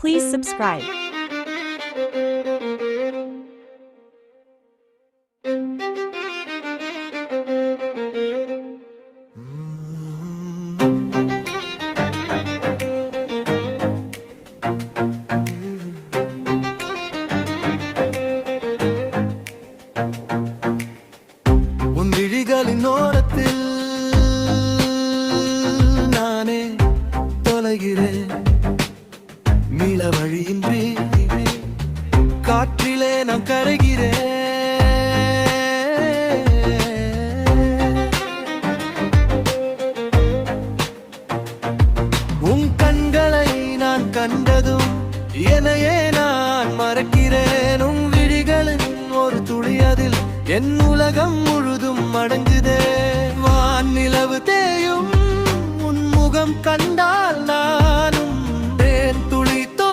Please subscribe. உன் விழிகளின் ஓரத்தில் நானே தொலைகிறேன். மீள வழியின்றி காற்றிலே நான் கரைகிறேன். உன் கண்களை நான் கண்டதும் என்னையே நான் மறக்கிறேன். உன் விழிகளின் ஒரு துளி அதில் என் உலகம் முழுதும் அடங்குதே. வான் நிலவு தேயும் உன் முகம் கண்டால் நானும்